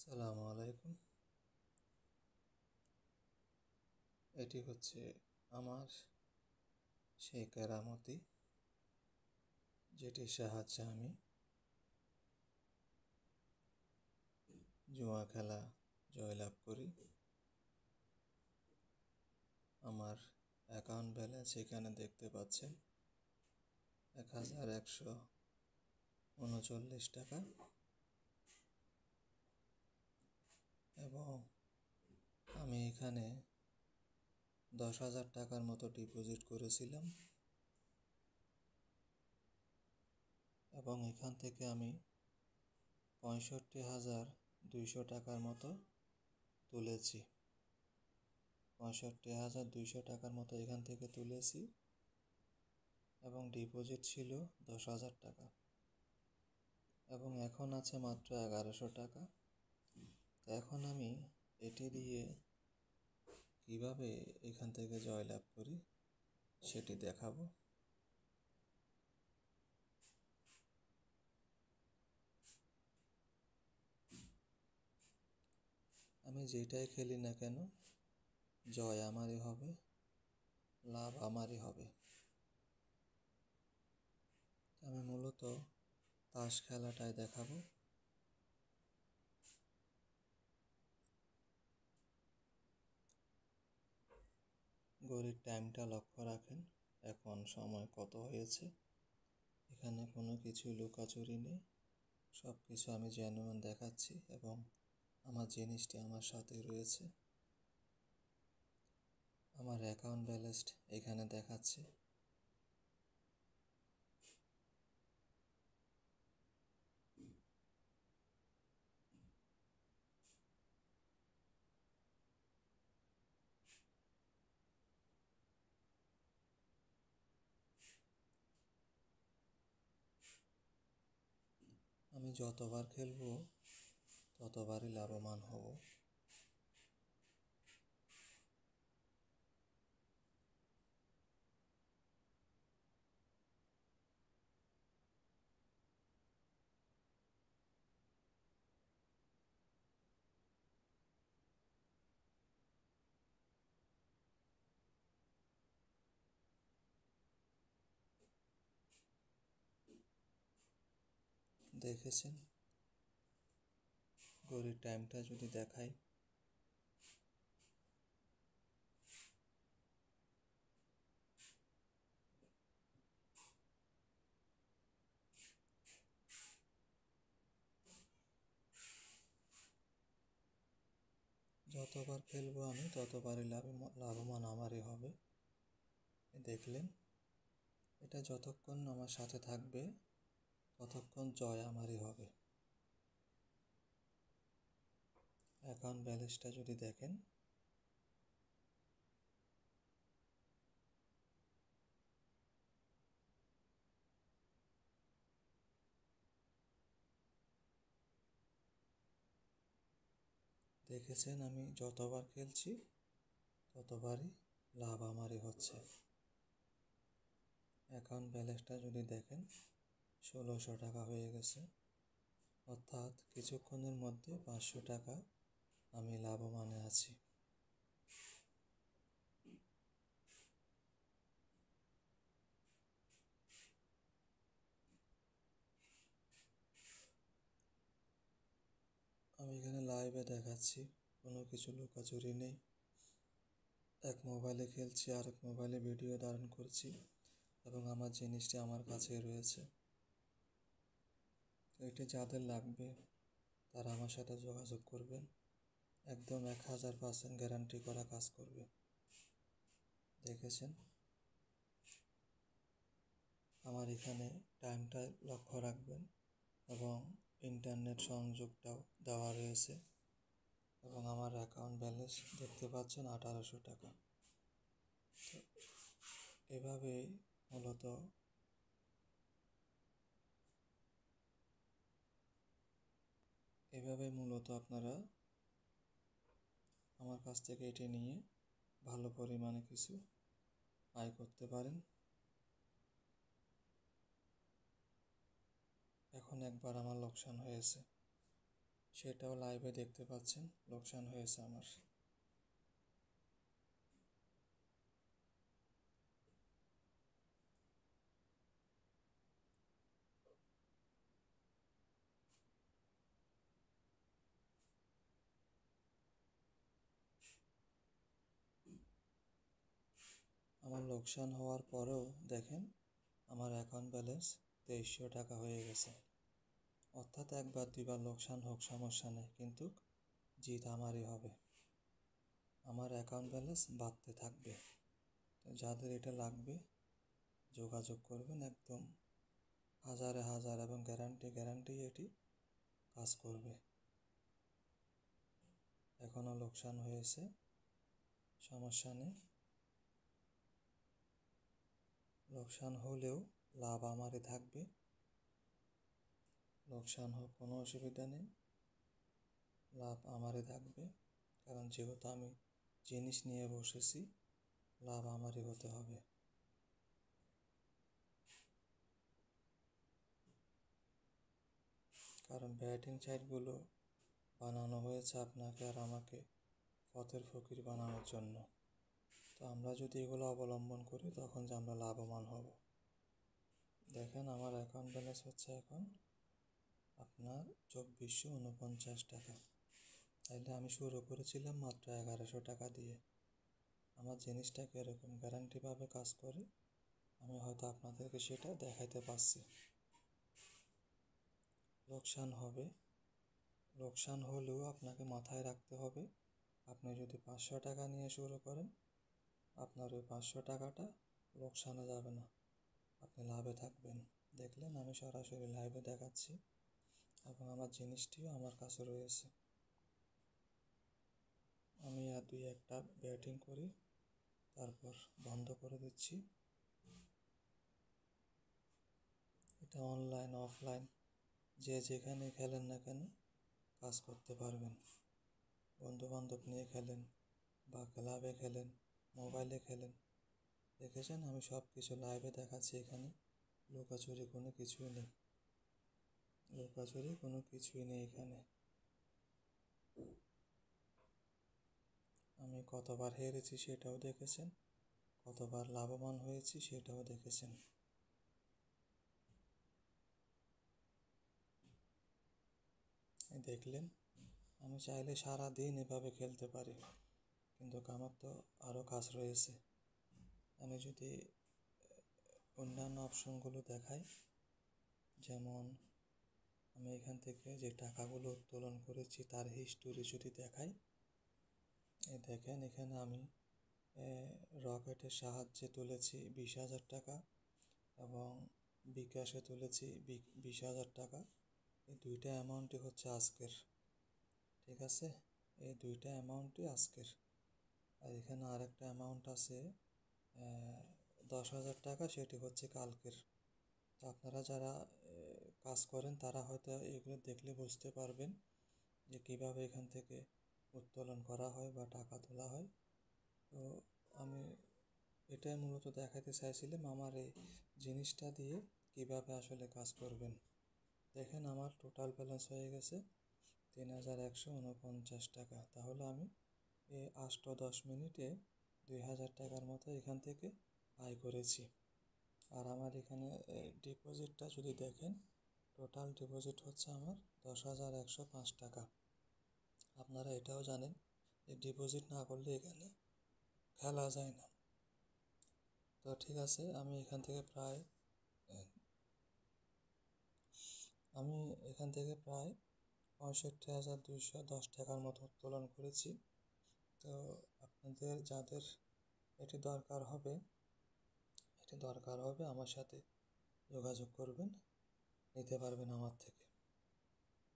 সালামু আলাইকুম। এটি হচ্ছে আমার সেই কেরামতি, যেটির সাহায্যে আমি জুয়া খেলা জয়লাভ করি। আমার অ্যাকাউন্ট ব্যালেন্স এখানে দেখতে পাচ্ছেন 1139 টাকা, এবং আমি এখানে 10,000 টাকার মতো ডিপোজিট করেছিলাম, এবং এখান থেকে আমি 65,200 টাকার মতো তুলেছি। 65,200 টাকার মতো এখান থেকে তুলেছি, এবং ডিপোজিট ছিল 10,000 টাকা, এবং এখন আছে মাত্র 1100 টাকা। এখন আমি এটি দিয়ে কিভাবে এখান থেকে জয়লাভ করি সেটি দেখাবো। আমি যেটাই খেলি না কেন, জয় আমারই হবে, লাভ আমারই হবে। আমি মূলত তাস খেলাটাই দেখাবো। ঘড়ির টাইমটা লক্ষ্য রাখেন, এখন সময় কত হয়েছে। এখানে কোনো কিছু লুকাচুরি নেই, সব কিছু আমি জেনুইন দেখাচ্ছি, এবং আমার জিনিসটি আমার সাথে রয়েছে। আমার অ্যাকাউন্ট ব্যালেন্স এখানে দেখাচ্ছে। আমি যতবার খেলবো ততবারই লাভবান হব। দেখেছেন, ঘড়ির টাইমটা যদি দেখাই, যতবার খেলবো আমি ততবারই লাভবান আমারই হবে। দেখলেন, এটা যতক্ষণ আমার সাথে থাকবে ততক্ষণ জয় আমারই হবে। অ্যাকাউন্ট ব্যালেন্সটা যদি দেখেন, দেখেছেন আমি যতবার খেলছি ততবারই লাভ আমারই হচ্ছে। অ্যাকাউন্ট ব্যালেন্সটা যদি দেখেন 1,600 টাকা হয়ে গেছে, অর্থাৎ কিছুক্ষণের মধ্যে 500 টাকা আমি লাভবানে আছি। আমি এখানে লাইভে দেখাচ্ছি, কোনো কিছু লুকাচুরি নেই। এক মোবাইলে খেলছি, আরেক মোবাইলে ভিডিও ধারণ করছি, এবং আমার জিনিসটি আমার কাছে রয়েছে। এটি যাদের লাগবে তারা আমার সাথে যোগাযোগ করবেন, একদম 1000% গ্যারান্টি করা কাজ করবে। দেখেছেন, আমার এখানে টাইমটা লক্ষ্য রাখবেন, এবং ইন্টারনেট সংযোগটাও দেওয়া রয়েছে, এবং আমার অ্যাকাউন্ট ব্যালেন্স দেখতে পাচ্ছেন 1800 টাকা। তো এভাবেই মূলত আপনারা আমার কাছ থেকে এটি নিয়ে ভালো পরিমাণে কিছু আয় করতে পারেন। এখন একবার আমার লোকসান হয়েছে, সেটাও লাইভে দেখতে পাচ্ছেন, লোকসান হয়েছে আমার। আমার লোকসান হওয়ার পরেও দেখেন আমার অ্যাকাউন্ট ব্যালেন্স 2300 টাকা হয়ে গেছে। অর্থাৎ একবার দুইবার লোকসান হোক সমস্যা নেই, কিন্তু জিত আমারই হবে, আমার অ্যাকাউন্ট ব্যালেন্স বাড়তে থাকবে। তো যাদের এটা লাগবে যোগাযোগ করবেন, একদম হাজারে হাজার এবং গ্যারান্টি এটি কাজ করবে। এখনও লোকসান হয়েছে, সমস্যা নেই, লোকসান হলেও লাভ আমারই থাকবে। লোকসান হোক কোনো অসুবিধা নেই, লাভ আমারই থাকবে, কারণ যেহেতু আমি জিনিস নিয়ে বসেছি, লাভ আমারই হতে হবে। কারণ ব্যাটিং সাইটগুলো বানানো হয়েছে আপনাকে আর আমাকে পথের ফকির বানানোর জন্য। তো আমরা যদি এগুলো অবলম্বন করি তখন যে আমরা লাভবান হব। দেখেন আমার অ্যাকাউন্ট ব্যালেন্স হচ্ছে এখন আপনার 2449 টাকা। তাইলে আমি শুরু করেছিলাম মাত্র 1100 টাকা দিয়ে। আমার জিনিসটা কীরকম গ্যারান্টিভাবে কাজ করে আমি হয়তো আপনাদেরকে সেটা দেখাইতে পারছি। লোকসান হবে, লোকসান হলেও আপনাকে মাথায় রাখতে হবে, আপনি যদি 500 টাকা নিয়ে শুরু করেন আপনার ওই 500 টাকাটা লোকসানে যাবে না, আপনি লাভে থাকবেন। দেখলেন আমি সরাসরি লাইভে দেখাচ্ছি এবং আমার জিনিসটিও আমার কাছে রয়েছে। আমি আর দুই একটা ব্যাটিং করি, তারপর বন্ধ করে দিচ্ছি। এটা অনলাইন অফলাইন যে যেখানে খেলেন না কেন কাজ করতে পারবেন। বন্ধুবান্ধব নিয়ে খেলেন বা ক্লাবে খেলেন, মোবাইলে খেলেন, দেখেছেন আমি সব কিছু লাইভে দেখাচ্ছি। এখানে লুকাচুরি কোনো কিছুই নেই, লুকাচুরি কোনো কিছুই নেই এখানে। আমি কতবার হেরেছি সেটাও দেখেছেন, কতবার লাভবান হয়েছি সেটাও দেখেছেন। দেখলেন আমি চাইলে সারা দিন এভাবে খেলতে পারি, কিন্তু আমার তো আরও কাজ রয়েছে। আমি যদি অন্যান্য অপশনগুলো দেখাই, যেমন আমি এখান থেকে যে টাকাগুলো উত্তোলন করেছি তার হিস্টোরি যদি দেখাই, দেখেন এখানে আমি রকেটের সাহায্যে তুলেছি 20,000 টাকা এবং বিকাশে তুলেছি 20,000 টাকা। এই দুইটা অ্যামাউন্টই হচ্ছে আজকের, ঠিক আছে, এই দুইটা অ্যামাউন্টই আজকের। আর এখানে আরেকটা অ্যামাউন্ট আছে 10,000 টাকা, সেটি হচ্ছে কালকের। তো আপনারা যারা কাজ করেন তারা হয়তো এগুলো দেখলে বুঝতে পারবেন যে কীভাবে এখান থেকে উত্তোলন করা হয় বা টাকা তোলা হয়। তো আমি এটাই মূলত দেখাতে চাইছিলাম আমার এই জিনিসটা দিয়ে কিভাবে আসলে কাজ করবেন। দেখেন আমার টোটাল ব্যালেন্স হয়ে গেছে 3,149 টাকা। তাহলে আমি এই 8-10 মিনিটে 2,000 টাকার মতো এখান থেকে আয় করেছি। আর আমার এখানে ডিপোজিটটা যদি দেখেন, টোটাল ডিপোজিট হচ্ছে আমার 10,105 টাকা। আপনারা এটাও জানেন যে ডিপোজিট না করলে এখানে খেলা যায় না। তো ঠিক আছে, আমি এখান থেকে প্রায় 65,210 টাকার মতো উত্তোলন করেছি। তো আপনাদের যাদের এটি দরকার হবে আমার সাথে যোগাযোগ করবেন, নিতে পারবেন আমার থেকে।